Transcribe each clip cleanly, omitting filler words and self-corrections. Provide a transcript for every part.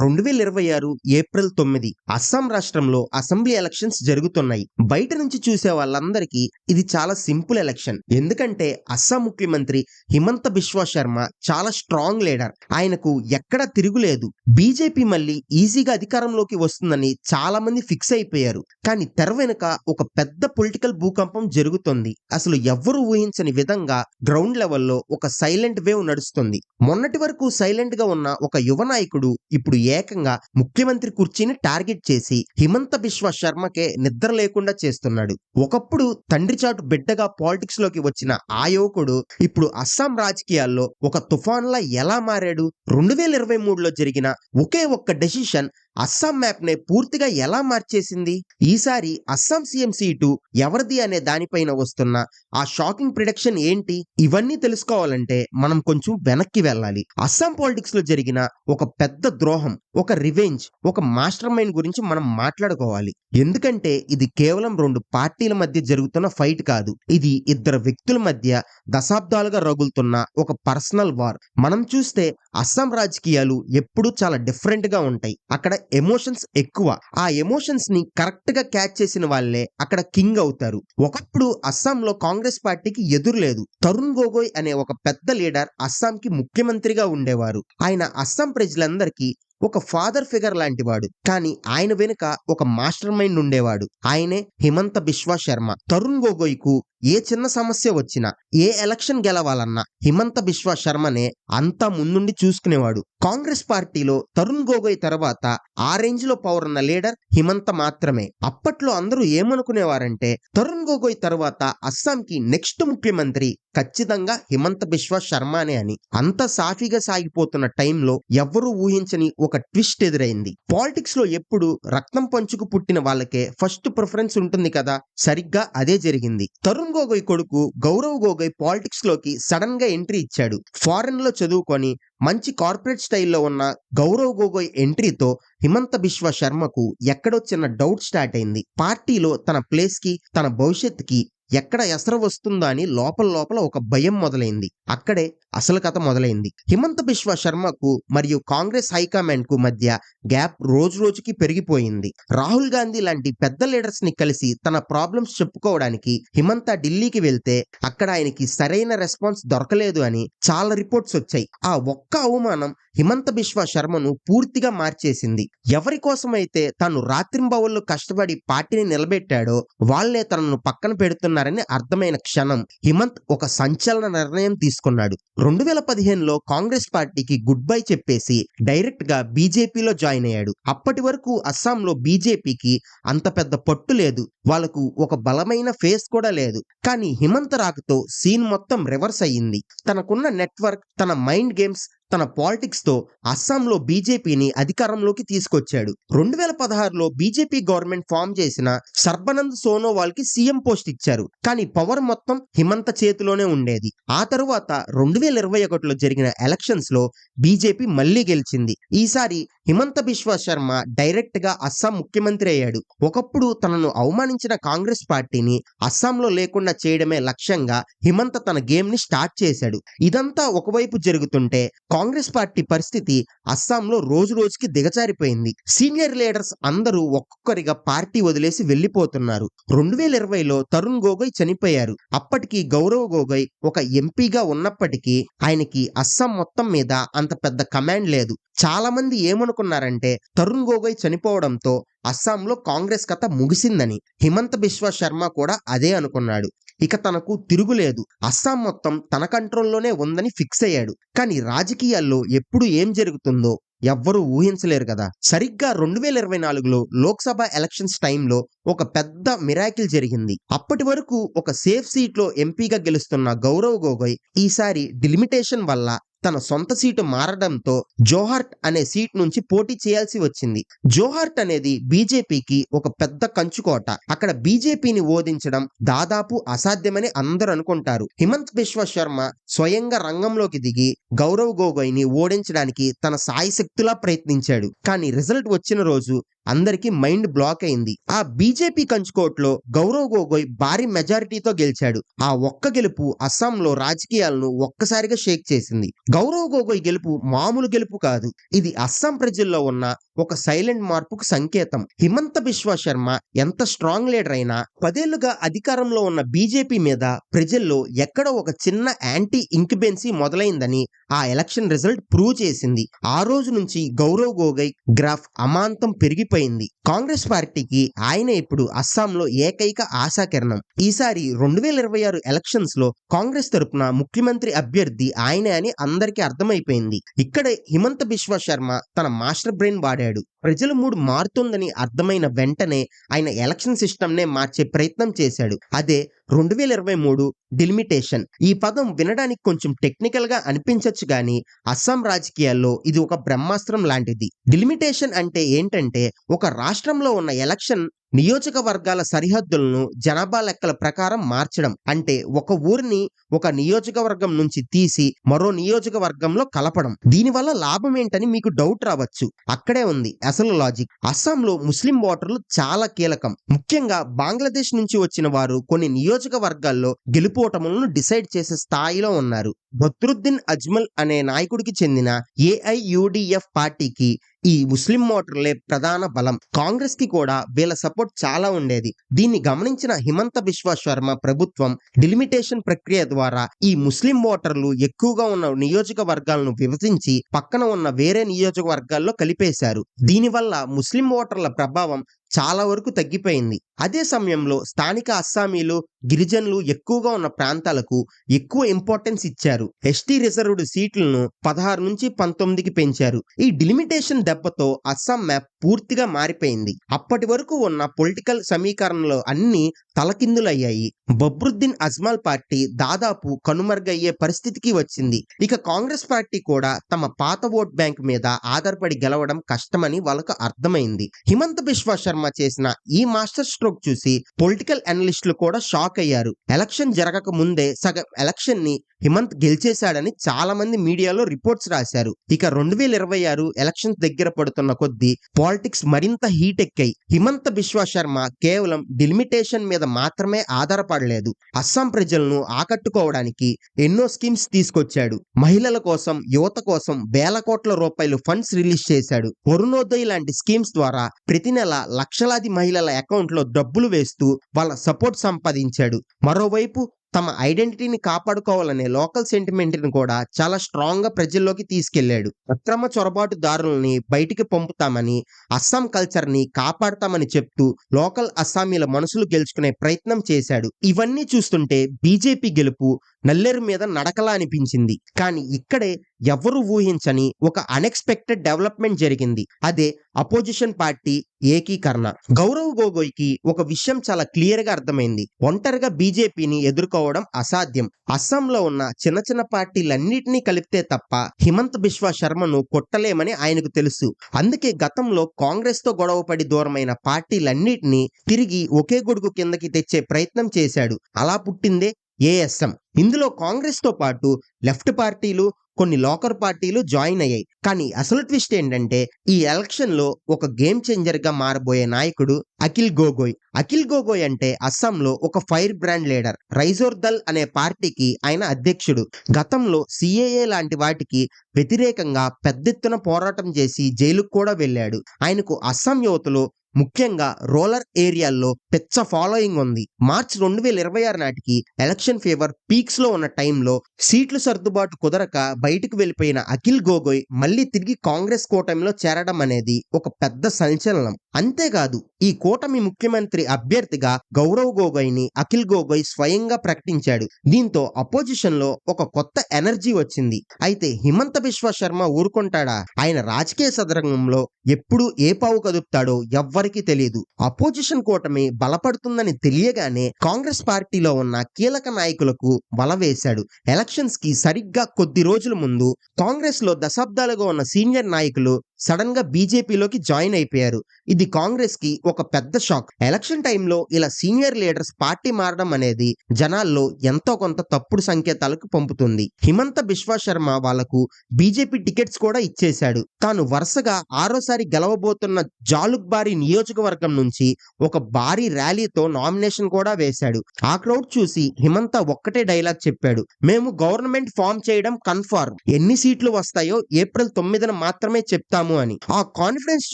2026 April 9 Assam రాష్ట్రంలో assembly elections జరుగుతున్నాయి. బయట నుంచి చూసే వాళ్ళందరికీ ఇది చాలా సింపుల్ ఎలక్షన్. ఎందుకంటే అస్సాం ముఖ్యమంత్రి హిమంత బిశ్వా శర్మ చాలా స్ట్రాంగ్ లీడర్. ఆయనకు ఎక్కడా తిరుగులేదు. బీజేపీ మళ్ళీ ఈజీగా అధికారంలోకి వస్తుందని చాలా మంది ఫిక్స్ అయిపోయారు. కానీ తెర వెనుక ఒక పెద్ద పొలిటికల్ భూకంపం జరుగుతుంది. అసలు ఎవ్వరూ ఊహించని విధంగా గ్రౌండ్ లెవెల్లో ఒక సైలెంట్ వేవ్ నడుస్తుంది. మొన్నటి వరకు సైలెంట్ గా ఉన్న ఒక యువ నాయకుడు ఇప్పుడు ఏకంగా ముఖ్యమంత్రి కుర్చీని టార్గెట్ చేసి హిమంత బిశ్వా శర్మకే నిద్ర లేకుండా చేస్తున్నాడు. ఒకప్పుడు తండ్రి చాటు బిడ్డగా పాలిటిక్స్ లోకి వచ్చిన ఆ యువకుడు ఇప్పుడు అస్సాం రాజకీయాల్లో ఒక తుఫాన్లా ఎలా మారాడు? 2023లో జరిగిన ఒకే ఒక్క డెసిషన్ అస్సాం మ్యాప్ నే పూర్తిగా ఎలా మార్చేసింది? ఈసారి అస్సాం సీఎం సీటు ఎవరిది అనే దానిపైన వస్తున్న ఆ షాకింగ్ ప్రిడిక్షన్ ఏంటి? ఇవన్నీ తెలుసుకోవాలంటే మనం కొంచెం వెనక్కి వెళ్ళాలి. అస్సాం పాలిటిక్స్ లో జరిగిన ఒక పెద్ద ద్రోహం, ఒక రివెంజ్, ఒక మాస్టర్ మైండ్ గురించి మనం మాట్లాడుకోవాలి. ఎందుకంటే ఇది కేవలం రెండు పార్టీల మధ్య జరుగుతున్న ఫైట్ కాదు. ఇది ఇద్దరు వ్యక్తుల మధ్య దశాబ్దాలుగా రగులుతున్న ఒక పర్సనల్ వార్. మనం చూస్తే అస్సాం రాజకీయాలు ఎప్పుడూ చాలా డిఫరెంట్ గా ఉంటాయి. అక్కడ ఎమోషన్స్ ఎక్కువ. ఆ ఎమోషన్స్ ని కరెక్ట్ గా క్యాచ్ చేసిన వాళ్ళే అక్కడ కింగ్ అవుతారు. ఒకప్పుడు అస్సాంలో కాంగ్రెస్ పార్టీకి ఎదురు లేదు. తరుణ్ గొగోయ్ అనే ఒక పెద్ద లీడర్ అస్సాంకి ముఖ్యమంత్రిగా ఉండేవారు. ఆయన అస్సాం ప్రజలందరికీ ఒక ఫాదర్ ఫిగర్ లాంటి వాడు. కానీ ఆయన వెనుక ఒక మాస్టర్ మైండ్ ఉండేవాడు. ఆయనే హిమంత బిశ్వా శర్మ. తరుణ్ గొగోయ్ కు ఏ చిన్న సమస్య వచ్చినా, ఏ ఎలక్షన్ గెలవాలన్నా హిమంత బిశ్వా శర్మనే అంతా ముందుండి చూసుకునేవాడు. కాంగ్రెస్ పార్టీలో తరుణ్ గొగోయ్ తర్వాత ఆ రేంజ్ లో పవర్ ఉన్న లీడర్ హిమంత మాత్రమే. అప్పట్లో అందరూ ఏమనుకునేవారంటే తరుణ్ గొగోయ్ తర్వాత అస్సాంకి నెక్స్ట్ ముఖ్యమంత్రి ఖచ్చితంగా హిమంత బిశ్వా శర్మనే అని. అంత సాఫీగా సాగిపోతున్న టైంలో ఎవ్వరూ ఊహించని ఒక ట్విస్ట్ ఎదురైంది. పాలిటిక్స్ లో ఎప్పుడు రక్తం పంచుకు పుట్టిన వాళ్ళకే ఫస్ట్ ప్రిఫరెన్స్ ఉంటుంది కదా, సరిగ్గా అదే జరిగింది. తరుణ్ గొగోయ్ కొడుకు గౌరవ్ గొగోయ్ పాలిటిక్స్ లోకి సడన్ గా ఎంట్రీ ఇచ్చాడు. ఫారెన్ లో చదువుకొని మంచి కార్పొరేట్ స్టైల్లో ఉన్న గౌరవ్ గొగోయ్ ఎంట్రీతో హిమంత బిశ్వా శర్మకు ఎక్కడో చిన్న డౌట్ స్టార్ట్ అయింది. పార్టీలో తన ప్లేస్ కి, తన భవిష్యత్తుకి ఎక్కడ ఎసరు వస్తుందో అని లోపల లోపల ఒక భయం మొదలైంది. అక్కడే అసలు కథ మొదలైంది. హిమంత బిశ్వా శర్మకు మరియు కాంగ్రెస్ హైకమాండ్ కు మధ్య గ్యాప్ రోజు రోజుకి పెరిగిపోయింది. రాహుల్ గాంధీ లాంటి పెద్ద లీడర్స్ ని కలిసి తన ప్రాబ్లమ్స్ చెప్పుకోవడానికి హిమంత ఢిల్లీకి వెళ్తే అక్కడ ఆయనకి సరైన రెస్పాన్స్ దొరకలేదు అని చాలా రిపోర్ట్స్ వచ్చాయి. ఆ ఒక్క అవమానం హిమంత బిశ్వా శర్మను పూర్తిగా మార్చేసింది. ఎవరి కోసమైతే తాను రాత్రింబవళ్ళు కష్టపడి పార్టీని నిలబెట్టాడో వాళ్లే తనను పక్కన పెడుతున్నారని అర్థమైన క్షణం హిమంత్ ఒక సంచలన నిర్ణయం తీసుకున్నాడు. 2015లో కాంగ్రెస్ పార్టీకి గుడ్ బై చెప్పేసి డైరెక్ట్ గా బీజేపీలో జాయిన్ అయ్యాడు. అప్పటి వరకు అస్సాంలో బీజేపీకి అంత పెద్ద పట్టు లేదు. వాళ్ళకు ఒక బలమైన ఫేస్ కూడా లేదు. కానీ హిమంత రాకతో సీన్ మొత్తం రివర్స్ అయ్యింది. తనకున్న నెట్వర్క్, తన మైండ్ గేమ్స్, తన పాలిటిక్స్ తో అస్సాంలో బీజేపీని అధికారంలోకి తీసుకొచ్చాడు. 2016లో బీజేపీ గవర్నమెంట్ ఫామ్ చేసిన సర్బానంద్ సోనోవాల్ కి సీఎం పోస్ట్ ఇచ్చారు. కానీ పవర్ మొత్తం హిమంత చేతిలోనే ఉండేది. ఆ తరువాత 2021లో జరిగిన ఎలక్షన్స్ లో బీజేపీ మళ్లీ గెలిచింది. ఈసారి హిమంత బిశ్వా శర్మ డైరెక్ట్ గా అస్సాం ముఖ్యమంత్రి అయ్యాడు. ఒకప్పుడు తనను అవమానించిన కాంగ్రెస్ పార్టీని అస్సాంలో లేకుండా చేయడమే లక్ష్యంగా హిమంత తన గేమ్ ని స్టార్ట్ చేశాడు. ఇదంతా ఒకవైపు జరుగుతుంటే కాంగ్రెస్ పార్టీ పరిస్థితి అస్సాంలో రోజు రోజుకి దిగజారిపోయింది. సీనియర్ లీడర్స్ అందరూ ఒక్కొక్కరిగా పార్టీ వదిలేసి వెళ్లిపోతున్నారు. 2020లో తరుణ్ గొగోయ్ చనిపోయారు. అప్పటికి గౌరవ్ గొగోయ్ ఒక ఎంపీగా ఉన్నప్పటికీ ఆయనకి అస్సాం మొత్తం మీద అంత పెద్ద కమాండ్ లేదు. చాలా మంది ఏమనుకున్నారంటే తరుణ్ గొగోయ్ చనిపోవడంతో అస్సాంలో కాంగ్రెస్ కథ ముగిసిందని. హిమంత బిశ్వా శర్మ కూడా అదే అనుకున్నాడు. ఇక తనకు తిరుగులేదు, అస్సాం మొత్తం తన కంట్రోల్లోనే ఉందని ఫిక్స్ అయ్యాడు. కానీ రాజకీయాల్లో ఎప్పుడు ఏం జరుగుతుందో ఎవ్వరూ ఊహించలేరు కదా. సరిగ్గా 2024లో లోక్సభ ఎలక్షన్స్ టైంలో ఒక పెద్ద మిరాకిల్ జరిగింది. అప్పటి వరకు ఒక సేఫ్ సీట్ లో ఎంపీగా గెలుస్తున్న గౌరవ్ గొగోయ్ ఈసారి డిలిమిటేషన్ వల్ల తన సొంత సీటు మారడంతో జోహార్ట్ అనే సీట్ నుంచి పోటీ చేయాల్సి వచ్చింది. జోహార్ట్ అనేది బీజేపీకి ఒక పెద్ద కంచుకోట. అక్కడ బీజేపీని ఓడించడం దాదాపు అసాధ్యమని అందరూ అనుకుంటారు. హిమంత్ బిశ్వా శర్మ స్వయంగా రంగంలోకి దిగి గౌరవ్ గొగోయ్ ని ఓడించడానికి తన సాయశక్తులా ప్రయత్నించాడు. కానీ రిజల్ట్ వచ్చిన రోజు అందరికీ మైండ్ బ్లాక్ అయింది. ఆ బీజేపీ కంచుకోట్లో గౌరవ్ గొగోయ్ భారీ మెజారిటీతో గెలిచాడు. ఆ ఒక్క గెలుపు అస్సాంలో రాజకీయాలను ఒక్కసారిగా షేక్ చేసింది. గౌరవ్ గొగోయ్ గెలుపు మామూలు గెలుపు కాదు. ఇది అస్సాం ప్రజల్లో ఉన్న ఒక సైలెంట్ మార్పుకు సంకేతం. హిమంత బిశ్వ శర్మ ఎంత స్ట్రాంగ్ లీడర్ అయినా 10 ఏళ్లుగా అధికారంలో ఉన్న బీజేపీ మీద ప్రజల్లో ఎక్కడో ఒక చిన్న యాంటీ ఇంక్యుబెన్సీ మొదలైందని ఆ ఎలక్షన్ రిజల్ట్ ప్రూవ్ చేసింది. ఆ రోజు నుంచి గౌరవ్ గొగోయ్ గ్రాఫ్ అమాంతం పెరిగిపోయింది. కాంగ్రెస్ పార్టీకి ఆయన ఇప్పుడు అస్సాంలో ఏకైక ఆశాకిరణం. ఈసారి 2026 ఎలక్షన్స్ లో కాంగ్రెస్ తరపున ముఖ్యమంత్రి అభ్యర్థి ఆయనే అని అందరికీ అర్థమైపోయింది. ఇక్కడే హిమంత బిశ్వ శర్మ తన మాస్టర్ బ్రెయిన్ వాడాడు. ప్రజల మూడు మారుతుందని అర్థమైన వెంటనే ఆయన ఎలక్షన్ సిస్టమ్ నే మార్చే ప్రయత్నం చేశాడు. అదే 2023 డిలిమిటేషన్. ఈ పదం వినడానికి కొంచెం టెక్నికల్ గా అనిపించచ్చు గానీ అస్సాం రాజకీయాల్లో ఇది ఒక బ్రహ్మాస్త్రం లాంటిది. డిలిమిటేషన్ అంటే ఏంటంటే ఒక రాష్ట్రంలో ఉన్న ఎలక్షన్ నియోజకవర్గాల సరిహద్దులను జనాభా లెక్కల ప్రకారం మార్చడం. అంటే ఒక ఊరిని ఒక నియోజకవర్గం నుంచి తీసి మరో నియోజకవర్గంలో కలపడం. దీనివల్ల లాభం ఏంటని మీకు డౌట్ రావచ్చు. అక్కడే ఉంది అసలు లాజిక్. అస్సాంలో ముస్లిం ఓటర్లు చాలా కీలకం. ముఖ్యంగా బంగ్లాదేశ్ నుంచి వచ్చిన వారు కొన్ని నియోజకవర్గాల్లో గెలుపోటములను డిసైడ్ చేసే స్థాయిలో ఉన్నారు. బద్రుద్దీన్ అజ్మల్ అనే నాయకుడికి చెందిన ఏఐయుడిఎఫ్ పార్టీకి ఈ ముస్లిం ఓటర్లే ప్రధాన బలం. కాంగ్రెస్ కి కూడా వీళ్ళ సపోర్ట్ చాలా ఉండేది. దీన్ని గమనించిన హిమంత బిశ్వ శర్మ ప్రభుత్వం డిలిమిటేషన్ ప్రక్రియ ద్వారా ఈ ముస్లిం ఓటర్లు ఎక్కువగా ఉన్న నియోజకవర్గాలను విభజించి పక్కన ఉన్న వేరే నియోజకవర్గాల్లో కలిపేశారు. దీనివల్ల ముస్లిం ఓటర్ల ప్రభావం చాలా వరకు తగ్గిపోయింది. అదే సమయంలో స్థానిక అస్సామీలు, గిరిజనులు ఎక్కువగా ఉన్న ప్రాంతాలకు ఎక్కువ ఇంపార్టెన్స్ ఇచ్చారు. ఎస్టీ రిజర్వ్డ్ సీట్లను 16 నుంచి 19కి పెంచారు. ఈ డిలిమిటేషన్ దెబ్బతో అస్సాం మ్యాప్ పూర్తిగా మారిపోయింది. అప్పటి వరకు ఉన్న పొలిటికల్ సమీకరణలో అన్ని తలకిందులయ్యాయి. బద్రుద్దీన్ అజ్మల్ పార్టీ దాదాపు కనుమరుగయ్యే పరిస్థితికి వచ్చింది. ఇక కాంగ్రెస్ పార్టీ కూడా తమ పాత ఓట్ బ్యాంక్ మీద ఆధారపడి గెలవడం కష్టమని వాళ్ళకు అర్థమైంది. హిమంత బిశ్వ శర్మ చేసిన ఈ మాస్టర్ స్ట్రోక్ చూసి పొలిటికల్ అనలిస్టులు కూడా షాక్ అయ్యారు. ఎలక్షన్ జరగక ముందే సగం ఎలక్షన్ ని హిమంత్ గెలిచేశాడని చాలా మంది మీడియాలో రిపోర్ట్స్ రాశారు. ఇక 2026 ఎలక్షన్స్ దగ్గర పడుతున్న కొద్దీ పాలిటిక్స్ మరింత హీట్ ఎక్కాయి. హిమంత బిశ్వ శర్మ కేవలం డిలిమిటేషన్ మీద మాత్రమే ఆధారపడలేదు. అస్సాం ప్రజలను ఆకట్టుకోవడానికి ఎన్నో స్కీమ్స్ తీసుకొచ్చాడు. మహిళల కోసం, యువత కోసం వేల కోట్ల రూపాయలు ఫండ్స్ రిలీజ్ చేశాడు. అరుణోదయ్ లాంటి స్కీమ్స్ ద్వారా ప్రతి నెల లక్షలాది మహిళల అకౌంట్ లో డబ్బులు వేస్తూ వాళ్ళ సపోర్ట్ సంపాదించాడు. మరోవైపు తమ ఐడెంటిటీని కాపాడుకోవాలనే లోకల్ సెంటిమెంట్ ని కూడా చాలా స్ట్రాంగ్ గా ప్రజల్లోకి తీసుకెళ్లాడు. అక్రమ చొరబాటుదారులని బయటికి పంపుతామని, అస్సాం కల్చర్ ని కాపాడతామని చెప్తూ లోకల్ అస్సామీల మనసులు గెలుచుకునే ప్రయత్నం చేశాడు. ఇవన్నీ చూస్తుంటే బీజేపీ గెలుపు నల్లేరు మీద నడకలా అనిపించింది. కానీ ఇక్కడే ఎవరు ఊహించని ఒక అన్ఎక్స్పెక్టెడ్ డెవలప్మెంట్ జరిగింది. అదే అపోజిషన్ పార్టీ ఏకీకరణ. గౌరవ్ గొగోయ్ కి ఒక విషయం చాలా క్లియర్ గా అర్థమైంది. ఒంటరిగా బీజేపీని ఎదుర్కోవడం అసాధ్యం. అస్సాంలో ఉన్న చిన్న చిన్న పార్టీలన్నిటినీ కలిపితే తప్ప హిమంత బిశ్వ శర్మను కొట్టలేమని ఆయనకు తెలుసు. అందుకే గతంలో కాంగ్రెస్ తో గొడవపడి దూరమైన పార్టీలన్నిటినీ తిరిగి ఒకే గొడుగు కిందకి తెచ్చే ప్రయత్నం చేశాడు. అలా పుట్టిందే ఏఎస్ఎం. ఇందులో కాంగ్రెస్ తో పాటు లెఫ్ట్ పార్టీలు, కొన్ని లోకల్ పార్టీలు జాయిన్ అయ్యాయి. కానీ అసలు ట్విస్ట్ ఏంటంటే ఈ ఎలక్షన్ లో ఒక గేమ్ చేంజర్ గా మారబోయే నాయకుడు అఖిల్ గొగోయ్. అఖిల్ గొగోయ్ అంటే అస్సాంలో ఒక ఫైర్ బ్రాండ్ లీడర్. రైజోర్ దల్ అనే పార్టీకి ఆయన అధ్యక్షుడు. గతంలో సిఏఏ లాంటి వాటికి వ్యతిరేకంగా పెద్దెత్తున పోరాటం చేసి జైలుకు కూడా వెళ్ళాడు. ఆయనకు అస్సాం యువతలో ముఖ్యంగా రూరల్ ఏరియాల్లో పెద్ద ఫాలోయింగ్ ఉంది. మార్చ్ 2026 నాటికి ఎలక్షన్ ఫీవర్ పీక్స్ లో ఉన్న టైంలో సీట్లు సర్దుబాటు కుదరక బయటకు వెళ్ళిపోయిన అఖిల్ గొగోయ్ మళ్ళీ తిరిగి కాంగ్రెస్ కూటమిలో చేరడం అనేది ఒక పెద్ద సంచలనం. అంతేకాదు ఈ కూటమి ముఖ్యమంత్రి అభ్యర్థిగా గౌరవ్ గొగోయ్ ని అఖిల్ గొగోయ్ స్వయంగా ప్రకటించాడు. దీంతో అపోజిషన్ లో ఒక కొత్త ఎనర్జీ వచ్చింది. అయితే హిమంత బిశ్వ శర్మ ఊరుకుంటాడా? ఆయన రాజకీయ సదరంగంలో ఎప్పుడు ఏ పావు కదుపుతాడో ఎవ్వరికీ తెలియదు. అపోజిషన్ కూటమి బలపడుతుందని తెలియగానే కాంగ్రెస్ పార్టీలో ఉన్న కీలక నాయకులకు వల వేశాడు. ఎలక్షన్స్ కి సరిగ్గా కొద్ది రోజుల ముందు కాంగ్రెస్ లో దశాబ్దాలుగా ఉన్న సీనియర్ నాయకులు సడన్ గా బీజేపీలోకి జాయిన్ అయిపోయారు. ఇది కాంగ్రెస్ కి ఒక పెద్ద షాక్. ఎలక్షన్ టైంలో ఇలా సీనియర్ లీడర్స్ పార్టీ మారడం అనేది జనాల్లో ఎంతో కొంత తప్పుడు సంకేతాలకు పంపుతుంది. హిమంత బిశ్వా శర్మ వాళ్లకు బీజేపీ టికెట్స్ కూడా ఇచ్చేశాడు. తాను వరుసగా ఆరోసారి గెలవబోతున్న జాలుక్బారీ నియోజకవర్గం నుంచి ఒక భారీ ర్యాలీతో నామినేషన్ కూడా వేశాడు. ఆ క్రౌడ్ చూసి హిమంత ఒక్కటే డైలాగ్ చెప్పాడు, మేము గవర్నమెంట్ ఫామ్ చేయడం కన్ఫర్మ్, ఎన్ని సీట్లు వస్తాయో ఏప్రిల్ 9న మాత్రమే చెప్తాము అని. ఆ కాన్ఫిడెన్స్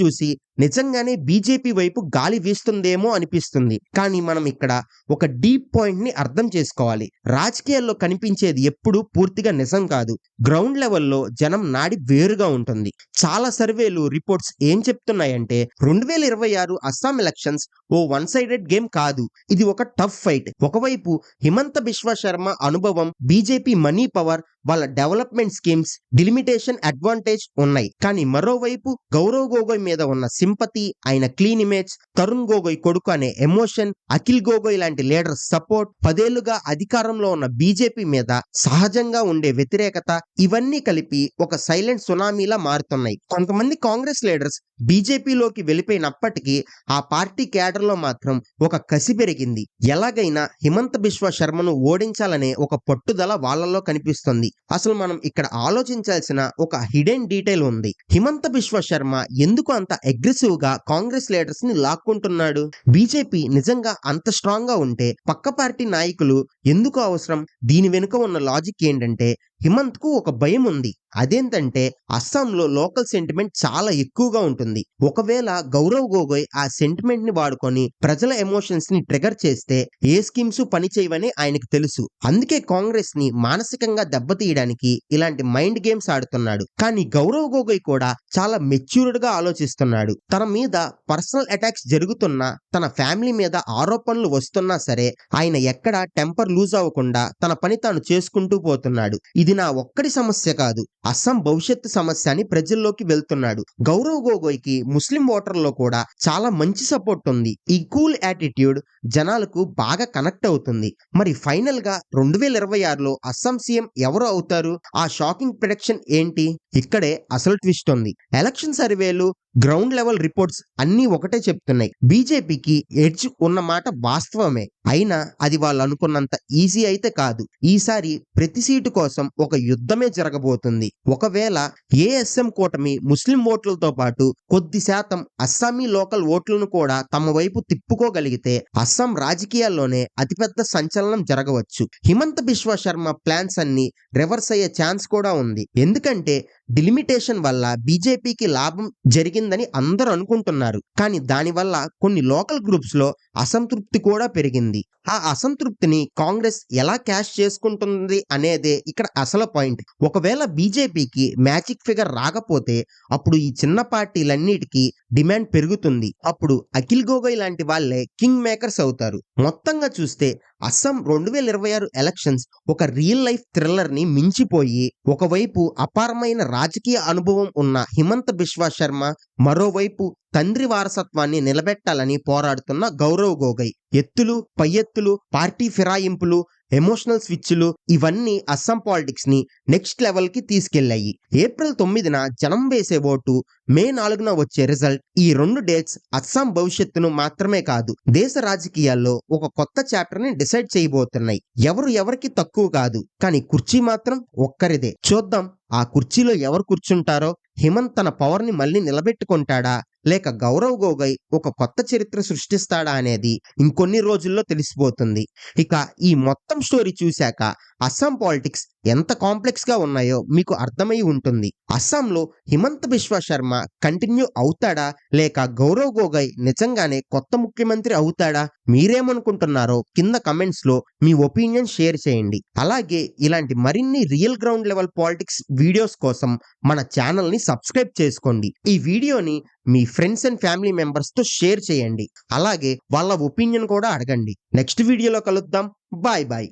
చూసి నిజంగానే బీజేపీ వైపు గాలి వీస్తుందేమో అనిపిస్తుంది. కానీ మనం ఇక్కడ ఒక డీప్ పాయింట్ ని అర్థం చేసుకోవాలి. రాజకీయాల్లో కనిపించేది ఎప్పుడూ పూర్తిగా నిజం కాదు. గ్రౌండ్ లెవెల్లో జనం నాడి వేరుగా ఉంటుంది. చాలా సర్వేలు, రిపోర్ట్స్ ఏం చెప్తున్నాయంటే 2026 అస్సాం ఎలక్షన్స్ ఓ వన్ సైడెడ్ గేమ్ కాదు. ఇది ఒక టఫ్ ఫైట్. ఒకవైపు హిమంత బిశ్వా శర్మ అనుభవం, బీజేపీ మనీ పవర్, వాళ్ళ డెవలప్మెంట్ స్కీమ్స్, డిలిమిటేషన్ అడ్వాంటేజ్ ఉన్నాయి. కానీ మరోవైపు గౌరవ్ గొగోయ్ మీద ఉన్న సింపతి, ఆయన క్లీన్ ఇమేజ్, తరుణ్ గొగోయ్ కొడుకు అనే ఎమోషన్, అఖిల్ గొగోయ్ లాంటి లీడర్ సపోర్ట్, 10 ఏళ్లుగా అధికారంలో ఉన్న బీజేపీ మీద సహజంగా ఉండే వ్యతిరేకత, ఇవన్నీ కలిపి ఒక సైలెంట్ సునామీలా మారుతున్నాయి. కొంతమంది కాంగ్రెస్ లీడర్స్ బీజేపీలోకి వెళ్ళిపోయినప్పటికీ ఆ పార్టీ క్యాడర్ లో మాత్రం ఒక కసి పెరిగింది. ఎలాగైనా హిమంత బిశ్వా శర్మను ఓడించాలనే ఒక పట్టుదల వాళ్ళలో కనిపిస్తుంది. అసలు మనం ఇక్కడ ఆలోచించాల్సిన ఒక హిడెన్ డీటెయిల్ ఉంది. హిమంత బిశ్వా శర్మ ఎందుకు అంత అగ్రెసివ్ గా కాంగ్రెస్ లీడర్స్ ని లాక్కుంటున్నాడు? బీజేపీ నిజంగా అంత స్ట్రాంగ్ గా ఉంటే పక్క పార్టీ నాయకులు ఎందుకు అవసరం? దీని వెనుక ఉన్న లాజిక్ ఏంటంటే, హిమంత్ కు ఒక భయం ఉంది. అదేంటంటే అస్సాంలో లోకల్ సెంటిమెంట్ చాలా ఎక్కువగా ఉంటుంది. ఒకవేళ గౌరవ్ గొగోయ్ ఆ సెంటిమెంట్ ని వాడుకొని ప్రజల ఎమోషన్స్ ని ట్రిగర్ చేస్తే ఏ స్కీమ్స్ పని చేయవని ఆయనకు తెలుసు. అందుకే కాంగ్రెస్ ని మానసికంగా దెబ్బతీయడానికి ఇలాంటి మైండ్ గేమ్స్ ఆడుతున్నాడు. కానీ గౌరవ్ గొగోయ్ కూడా చాలా మెచ్యూర్డ్ గా ఆలోచిస్తున్నాడు. తన మీద పర్సనల్ అటాక్స్ జరుగుతున్నా, తన ఫ్యామిలీ మీద ఆరోపణలు వస్తున్నా సరే ఆయన ఎక్కడా టెంపర్ లూజ్ అవ్వకుండా తన పని తాను చేసుకుంటూ పోతున్నాడు. ఇది నా ఒక్కడి సమస్య కాదు, అస్సాం భవిష్యత్తు సమస్య అని ప్రజల్లోకి వెళ్తున్నాడు. గౌరవ్ గొగోయ్ కి ముస్లిం ఓటర్లో కూడా చాలా మంచి సపోర్ట్ ఉంది. ఈ కూల్ యాటిట్యూడ్ జనాలకు బాగా కనెక్ట్ అవుతుంది. మరి ఫైనల్ గా 2026లో అస్సాం సీఎం ఎవరు అవుతారు? ఆ షాకింగ్ ప్రిడిక్షన్ ఏంటి? ఇక్కడే అసలు ట్విస్ట్ ఉంది. ఎలక్షన్ సర్వేలు, గ్రౌండ్ లెవెల్ రిపోర్ట్స్ అన్నీ ఒకటే చెప్తున్నాయి, బీజేపీకి ఎడ్జ్ ఉన్న మాట వాస్తవమే. అయినా అది వాళ్ళు అనుకున్నంత ఈజీ అయితే కాదు. ఈసారి ప్రతి సీటు కోసం ఒక యుద్ధమే జరగబోతుంది. ఒకవేళ ఏఎస్ఎం కూటమి ముస్లిం ఓట్లతో పాటు కొద్ది శాతం అస్సామీ లోకల్ ఓట్లను కూడా తమ వైపు తిప్పుకోగలిగితే అస్సాం రాజకీయాల్లోనే అతిపెద్ద సంచలనం జరగవచ్చు. హిమంత బిశ్వా శర్మ ప్లాన్స్ అన్ని రివర్స్ అయ్యే ఛాన్స్ కూడా ఉంది. ఎందుకంటే డిలిమిటేషన్ వల్ల బీజేపీకి లాభం జరిగిందని అందరూ అనుకుంటున్నారు. కానీ దానివల్ల కొన్ని లోకల్ గ్రూప్స్ లో అసంతృప్తి కూడా పెరిగింది. ఆ అసంతృప్తిని కాంగ్రెస్ ఎలా క్యాష్ చేసుకుంటుంది అనేదే ఇక్కడ అసలు పాయింట్. ఒకవేళ బీజేపీకి మ్యాజిక్ ఫిగర్ రాకపోతే అప్పుడు ఈ చిన్న పార్టీలన్నిటికీ డిమాండ్ పెరుగుతుంది. అప్పుడు అఖిల్ గొగోయ్ లాంటి వాళ్ళే కింగ్ మేకర్స్ అవుతారు. మొత్తంగా చూస్తే అస్సాం 2026 ఎలక్షన్స్ ఒక రియల్ లైఫ్ థ్రిల్లర్ ని మించిపోయి, ఒకవైపు అపారమైన రాజకీయ అనుభవం ఉన్న హిమంత బిశ్వా శర్మ, మరోవైపు తండ్రి వారసత్వాన్ని నిలబెట్టాలని పోరాడుతున్న గౌరవ్ గొగోయ్. ఎత్తులు, పై ఎత్తులు, పార్టీ ఫిరాయింపులు, ఎమోషనల్ స్విచ్లు, ఇవన్నీ అస్సాం పాలిటిక్స్ ని నెక్స్ట్ లెవెల్ కి తీసుకెళ్లాయి. ఏప్రిల్ 9న జనం వేసే ఓటు, మే 4న వచ్చే రిజల్ట్, ఈ 2 డేట్స్ అస్సాం భవిష్యత్తును మాత్రమే కాదు, దేశ రాజకీయాల్లో ఒక కొత్త చాప్టర్ ని డిసైడ్ చేయబోతున్నాయి. ఎవరు ఎవరికి తక్కువ కాదు, కానీ కుర్చీ మాత్రం ఒక్కరిదే. చూద్దాం ఆ కుర్చీలో ఎవరు కూర్చుంటారో. హిమంత్ తన పవర్ ని మళ్ళీ నిలబెట్టుకుంటాడా, లేక గౌరవ్ గొగోయ్ ఒక కొత్త చరిత్ర సృష్టిస్తాడా అనేది ఇంకొన్ని రోజుల్లో తెలిసిపోతుంది. ఇక ఈ మొత్తం స్టోరీ చూశాక అస్సాం పాలిటిక్స్ ఎంత కాంప్లెక్స్ గా ఉన్నాయో మీకు అర్థమై ఉంటుంది. అస్సాంలో హిమంత బిశ్వా శర్మ కంటిన్యూ అవుతాడా, లేక గౌరవ్ గొగోయ్ నిజంగానే కొత్త ముఖ్యమంత్రి అవుతాడా? మీరేమనుకుంటున్నారో కింద కమెంట్స్ లో మీ ఒపీనియన్ షేర్ చేయండి. అలాగే ఇలాంటి మరిన్ని real ground level politics videos కోసం మన ఛానల్ ని సబ్స్క్రైబ్ చేసుకోండి. ఈ వీడియోని మీ ఫ్రెండ్స్ అండ్ ఫ్యామిలీ మెంబర్స్ తో షేర్ చేయండి. అలాగే వాళ్ళ ఒపీనియన్ కూడా అడగండి. నెక్స్ట్ వీడియోలో కలుద్దాం. Bye bye.